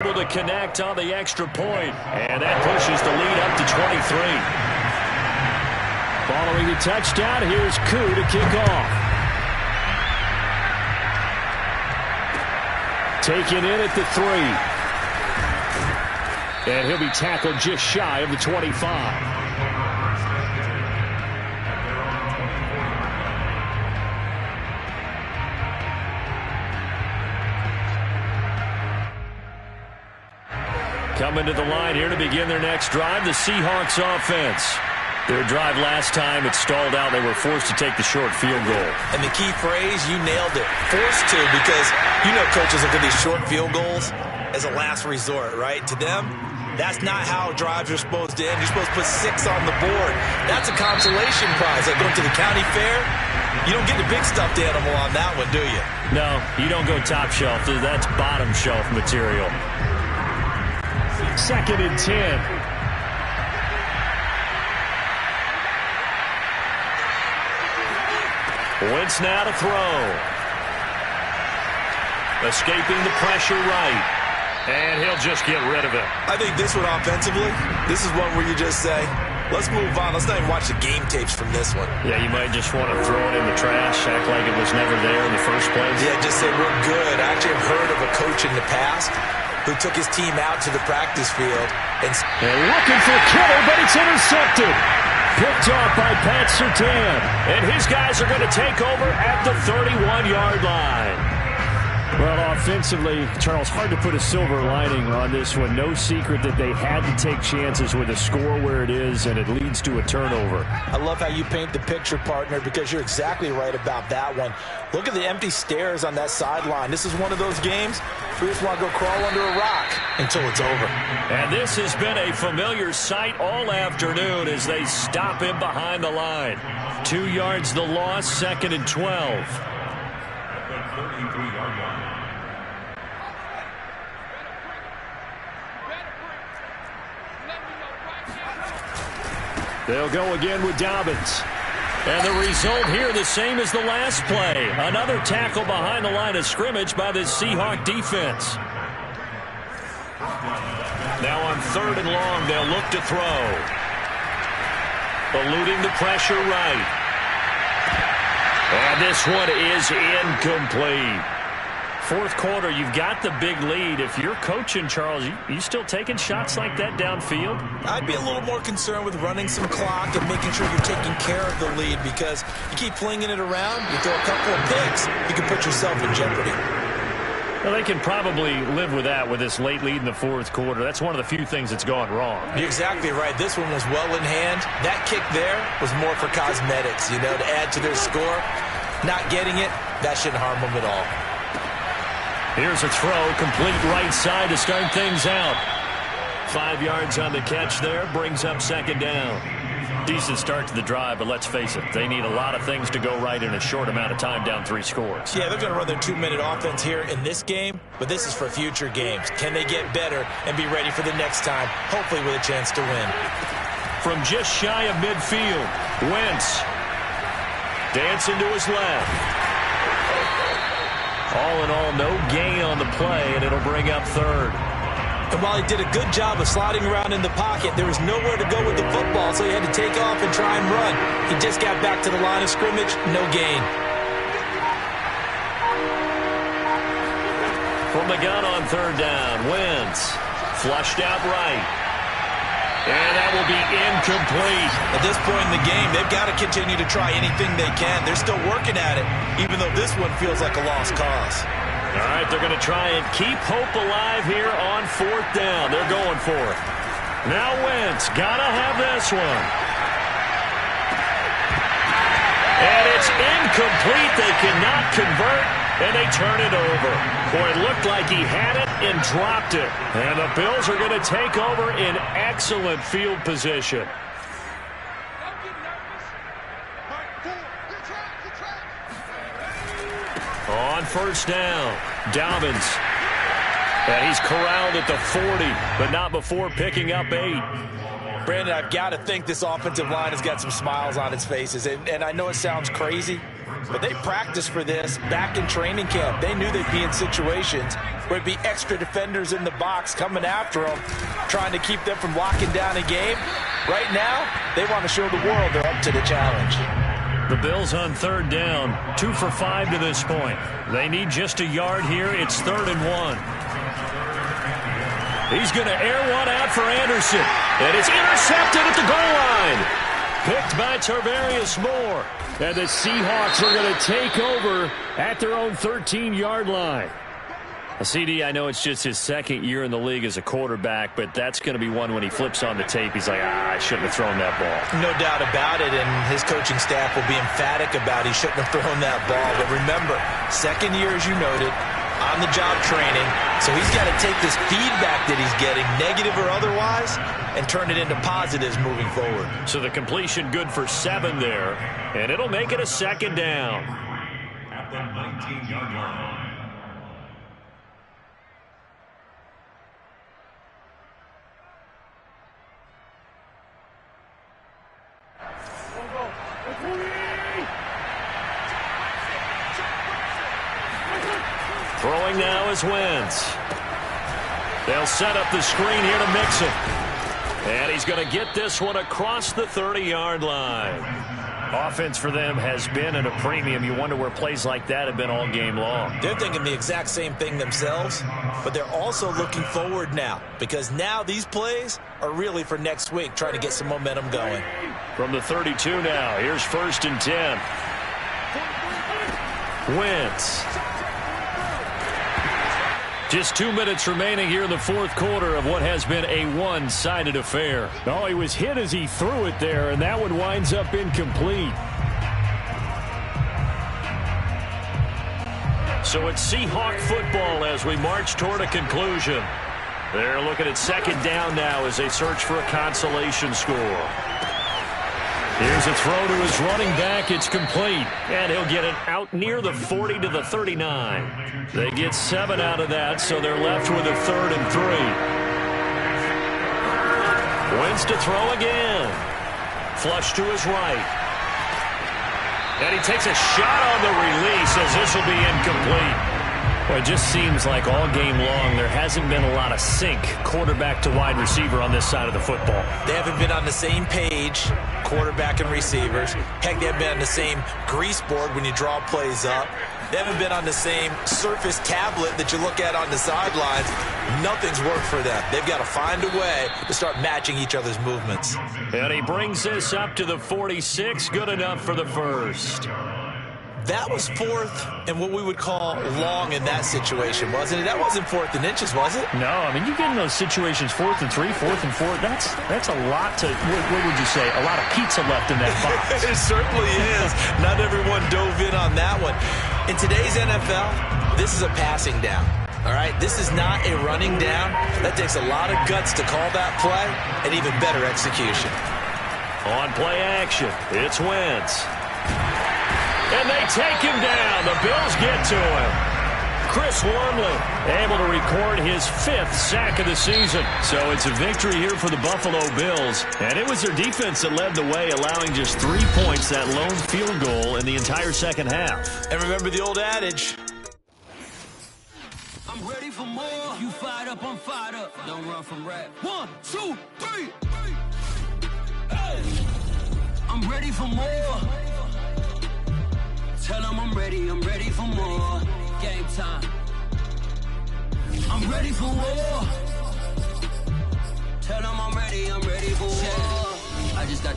Able to connect on the extra point, and that pushes the lead up to 23. Following the touchdown, here's Koo to kick off. Taken in at the 3. And he'll be tackled just shy of the 25. Coming to the line here to begin their next drive, the Seahawks offense. Their drive last time, it stalled out. They were forced to take the short field goal. And the key phrase, you nailed it. Forced to, because you know coaches look at these short field goals as a last resort, right? To them, that's not how drives are supposed to end. You're supposed to put 6 on the board. That's a consolation prize. Like going to the county fair, you don't get the big stuffed animal on that one, do you? No, you don't go top shelf. That's bottom shelf material. 2nd and 10. Wentz now to throw. Escaping the pressure right. And he'll just get rid of it. I think this one offensively, this is one where you just say, let's move on. Let's not even watch the game tapes from this one. Yeah, you might just want to throw it in the trash, act like it was never there in the first place. Yeah, just say we're good. I actually have heard of a coach in the past who took his team out to the practice field. And looking for Kittle, but it's intercepted. Picked off by Pat Surtain. And his guys are going to take over at the 31-yard line. Well, offensively, Charles, hard to put a silver lining on this one. No secret that they had to take chances with a score where it is, and it leads to a turnover. I love how you paint the picture, partner, because you're exactly right about that one. Look at the empty stairs on that sideline. This is one of those games where you just want to go crawl under a rock until it's over. And this has been a familiar sight all afternoon as they stop him behind the line. 2 yards the loss, 2nd and 12. They'll go again with Dobbins. And the result here the same as the last play. Another tackle behind the line of scrimmage by the Seahawk defense. Now on 3rd and long, they'll look to throw. Eluding the pressure right. And this one is incomplete. 4th quarter, you've got the big lead. If you're coaching, Charles, you still taking shots like that downfield? I'd be a little more concerned with running some clock and making sure you're taking care of the lead, because you keep flinging it around, you throw a couple of picks, you can put yourself in jeopardy. Well, they can probably live with that with this late lead in the 4th quarter. That's one of the few things that's gone wrong. You're exactly right. This one was well in hand. That kick there was more for cosmetics, to add to their score. Not getting it, that shouldn't harm them at all. Here's a throw, complete right side to start things out. 5 yards on the catch there, brings up 2nd down. Decent start to the drive, but let's face it, they need a lot of things to go right in a short amount of time, down 3 scores. Yeah, they're going to run their 2-minute offense here in this game, but this is for future games. Can they get better and be ready for the next time, hopefully with a chance to win? From just shy of midfield, Wentz dancing to his left. All in all, no gain on the play, and it'll bring up 3rd. And while he did a good job of sliding around in the pocket, there was nowhere to go with the football, so he had to take off and try and run. He just got back to the line of scrimmage, no gain. From the gun on 3rd down, Wentz flushed out right. And that will be incomplete. At this point in the game, they've got to continue to try anything they can. They're still working at it, even though this one feels like a lost cause. All right, they're going to try and keep hope alive here on 4th down. They're going for it. Now Wentz, got to have this one. And it's incomplete. They cannot convert, and they turn it over. Boy, it looked like he had it and dropped it. And the Bills are going to take over in excellent field position. On 1st down, Dobbins. And he's corralled at the 40, but not before picking up 8. Brandon, I've got to think this offensive line has got some smiles on its faces. And I know it sounds crazy, But they practiced for this back in training camp. They knew they'd be in situations where it'd be extra defenders in the box coming after them, trying to keep them from locking down a game. Right now, they want to show the world they're up to the challenge. The Bills on third down, 2 for 5 to this point. They need just a yard here. It's 3rd and 1. He's going to air one out for Anderson. And it's intercepted at the goal line. Picked by Tarvarius Moore. And the Seahawks are going to take over at their own 13-yard line. CD, I know it's just his second year in the league as a quarterback, but that's going to be one when he flips on the tape. He's like, I shouldn't have thrown that ball. No doubt about it, and his coaching staff will be emphatic about he shouldn't have thrown that ball. But remember, second year, as you noted, on-the-job training, so he's got to take this feedback that he's getting, negative or otherwise, and turn it into positives moving forward. So the completion good for 7 there, and it'll make it a 2nd down. At the 19-yard line. Throwing now is Wentz. They'll set up the screen here to Mixon. And he's going to get this one across the 30-yard line. Offense for them has been at a premium. You wonder where plays like that have been all game long. They're thinking the exact same thing themselves, but they're also looking forward now, because now these plays are really for next week, trying to get some momentum going. From the 32 now, here's 1st and 10. Wentz. Just 2 minutes remaining here in the fourth quarter of what has been a one-sided affair. Oh, he was hit as he threw it there, and that one winds up incomplete. So it's Seahawk football as we march toward a conclusion. They're looking at 2nd down now as they search for a consolation score. Here's a throw to his running back. It's complete. And he'll get it out near the 40 to the 39. They get 7 out of that, so they're left with a 3rd and 3. Wentz to throw again. Flush to his right. And he takes a shot on the release as this will be incomplete. Well, it just seems like all game long there hasn't been a lot of sync quarterback to wide receiver on this side of the football. They haven't been on the same page, quarterback and receivers. Heck, they haven't been on the same grease board when you draw plays up. They haven't been on the same surface tablet that you look at on the sidelines. Nothing's worked for them. They've got to find a way to start matching each other's movements. And he brings this up to the 46. Good enough for the first. That was 4th and what we would call long in that situation, wasn't it? That wasn't 4th and inches, was it? No, I mean, you get in those situations 4th and 3, 4th and 4. That's a lot to, what would you say, a lot of pizza left in that box. It certainly is. Not everyone dove in on that one. In today's NFL, this is a passing down. All right, this is not a running down. That takes a lot of guts to call that play and even better execution. On play action, it's Wentz. And they take him down. The Bills get to him. Chris Wormley able to record his 5th sack of the season. So it's a victory here for the Buffalo Bills. And it was their defense that led the way, allowing just 3 points, that lone field goal in the entire second half. And remember the old adage. I'm ready for more. You fired up, I'm fired up. Don't run from rap. 1, 2, 3. Hey. I'm ready for more. Tell them I'm ready for more. Game time. I'm ready for war. Tell them I'm ready for war. I just got